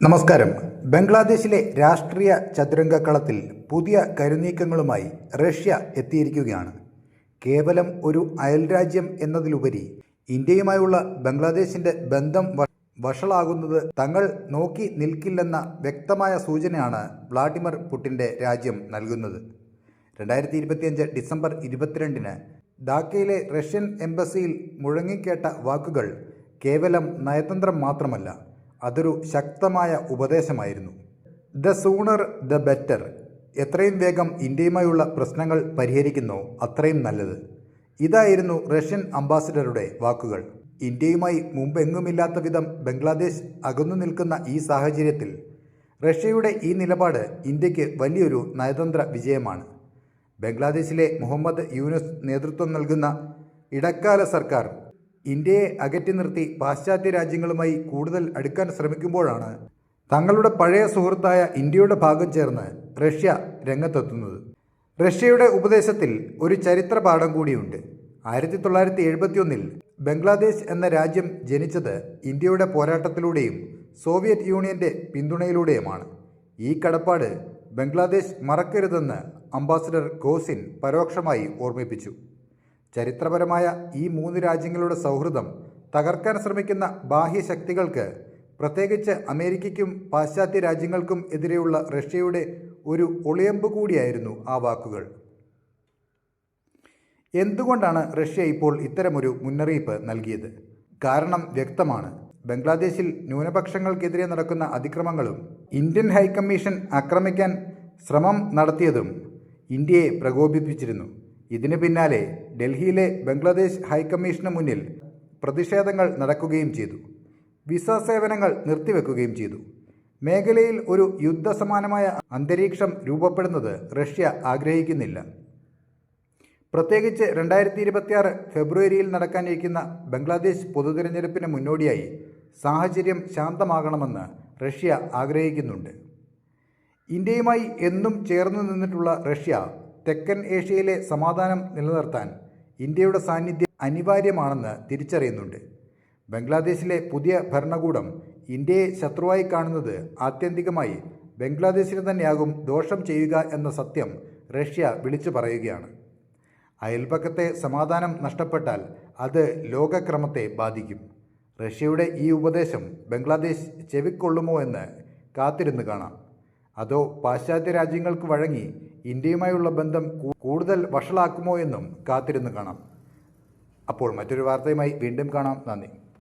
നമസ്കാരം. ബംഗ്ലാദേശിലെ രാഷ്ട്രീയ ചതുരംഗക്കളത്തിൽ പുതിയ കരുനീക്കങ്ങളുമായി റഷ്യ എത്തിയിരിക്കുകയാണ്. കേവലം ഒരു അയൽരാജ്യം എന്നതിലുപരി ഇന്ത്യയുമായുള്ള ബംഗ്ലാദേശിൻ്റെ ബന്ധം വഷളാകുന്നത് തങ്ങൾ നോക്കി നിൽക്കില്ലെന്ന വ്യക്തമായ സൂചനയാണ് വ്ളാഡിമിർ പുടിൻ്റെ രാജ്യം നൽകുന്നത്. 2025 ഡിസംബർ 22 ധാക്കയിലെ റഷ്യൻ എംബസിയിൽ മുഴങ്ങിക്കേട്ട വാക്കുകൾ കേവലം നയതന്ത്രം മാത്രമല്ല, അതൊരു ശക്തമായ ഉപദേശമായിരുന്നു. The sooner the better. എത്രയും വേഗം ഇന്ത്യയുമായുള്ള പ്രശ്നങ്ങൾ പരിഹരിക്കുന്നോ അത്രയും നല്ലത്. ഇതായിരുന്നു റഷ്യൻ അംബാസിഡറുടെ വാക്കുകൾ. ഇന്ത്യയുമായി മുമ്പെങ്ങുമില്ലാത്ത വിധം ബംഗ്ലാദേശ് അകന്നു നിൽക്കുന്ന ഈ സാഹചര്യത്തിൽ റഷ്യയുടെ ഈ നിലപാട് ഇന്ത്യക്ക് വലിയൊരു നയതന്ത്ര വിജയമാണ്. ബംഗ്ലാദേശിലെ മുഹമ്മദ് യൂനുസ് നേതൃത്വം നൽകുന്ന ഇടക്കാല സർക്കാർ ഇന്ത്യയെ അകറ്റി നിർത്തി പാശ്ചാത്യ രാജ്യങ്ങളുമായി കൂടുതൽ അടുക്കാൻ ശ്രമിക്കുമ്പോഴാണ് തങ്ങളുടെ പഴയ സുഹൃത്തായ ഇന്ത്യയുടെ ഭാഗം ചേർന്ന് റഷ്യ രംഗത്തെത്തുന്നത്. റഷ്യയുടെ ഉപദേശത്തിൽ ഒരു ചരിത്ര പാഠം കൂടിയുണ്ട്. 1971 ബംഗ്ലാദേശ് എന്ന രാജ്യം ജനിച്ചത് ഇന്ത്യയുടെ പോരാട്ടത്തിലൂടെയും സോവിയറ്റ് യൂണിയന്റെ പിന്തുണയിലൂടെയുമാണ്. ഈ കടപ്പാട് ബംഗ്ലാദേശ് മറക്കരുതെന്ന് അംബാസഡർ ഖോസിൻ പരോക്ഷമായി ഓർമ്മിപ്പിച്ചു. ചരിത്രപരമായ ഈ മൂന്ന് രാജ്യങ്ങളുടെ സൗഹൃദം തകർക്കാൻ ശ്രമിക്കുന്ന ബാഹ്യശക്തികൾക്ക്, പ്രത്യേകിച്ച് അമേരിക്കയ്ക്കും പാശ്ചാത്യ രാജ്യങ്ങൾക്കും എതിരെയുള്ള റഷ്യയുടെ ഒരു ഒളിയമ്പ് കൂടിയായിരുന്നു ആ വാക്കുകൾ. എന്തുകൊണ്ടാണ് റഷ്യ ഇപ്പോൾ ഇത്തരമൊരു മുന്നറിയിപ്പ് നൽകിയത്? കാരണം വ്യക്തമാണ്. ബംഗ്ലാദേശിൽ ന്യൂനപക്ഷങ്ങൾക്കെതിരെ നടക്കുന്ന അതിക്രമങ്ങളും ഇന്ത്യൻ ഹൈക്കമ്മീഷൻ ആക്രമിക്കാൻ ശ്രമം നടത്തിയതും ഇന്ത്യയെ പ്രകോപിപ്പിച്ചിരുന്നു. ഇതിന് പിന്നാലെ ഡൽഹിയിലെ ബംഗ്ലാദേശ് ഹൈക്കമ്മീഷന് മുന്നിൽ പ്രതിഷേധങ്ങൾ നടക്കുകയും ചെയ്തു. വിസ സേവനങ്ങൾ നിർത്തിവെക്കുകയും ചെയ്തു. മേഖലയിൽ ഒരു യുദ്ധസമാനമായ അന്തരീക്ഷം രൂപപ്പെടുന്നത് റഷ്യ ആഗ്രഹിക്കുന്നില്ല. പ്രത്യേകിച്ച് 2026 ഫെബ്രുവരിയിൽ നടക്കാനിരിക്കുന്ന ബംഗ്ലാദേശ് പൊതുതിരഞ്ഞെടുപ്പിന് മുന്നോടിയായി സാഹചര്യം ശാന്തമാകണമെന്ന് റഷ്യ ആഗ്രഹിക്കുന്നുണ്ട്. ഇന്ത്യയുമായി എന്നും ചേർന്നു നിന്നിട്ടുള്ള റഷ്യ തെക്കൻ ഏഷ്യയിലെ സമാധാനം നിലനിർത്താൻ ഇന്ത്യയുടെ സാന്നിധ്യം അനിവാര്യമാണെന്ന് തിരിച്ചറിയുന്നുണ്ട്. ബംഗ്ലാദേശിലെ പുതിയ ഭരണകൂടം ഇന്ത്യയെ ശത്രുവായി കാണുന്നത് ആത്യന്തികമായി ബംഗ്ലാദേശിന് തന്നെയാകും ദോഷം ചെയ്യുക എന്ന സത്യം റഷ്യ വിളിച്ചു പറയുകയാണ്. അയൽപക്കത്തെ സമാധാനം നഷ്ടപ്പെട്ടാൽ അത് ലോകക്രമത്തെ ബാധിക്കും. റഷ്യയുടെ ഈ ഉപദേശം ബംഗ്ലാദേശ് ചെവിക്കൊള്ളുമോ എന്ന് കാത്തിരുന്ന് കാണാം. അതോ പാശ്ചാത്യ രാജ്യങ്ങൾക്ക് വഴങ്ങി ഇന്ത്യയുമായുള്ള ബന്ധം കൂടുതൽ വഷളാക്കുമോ എന്നും കാത്തിരുന്ന് കാണാം. അപ്പോൾ മറ്റൊരു വാർത്തയുമായി വീണ്ടും കാണാം. നന്ദി.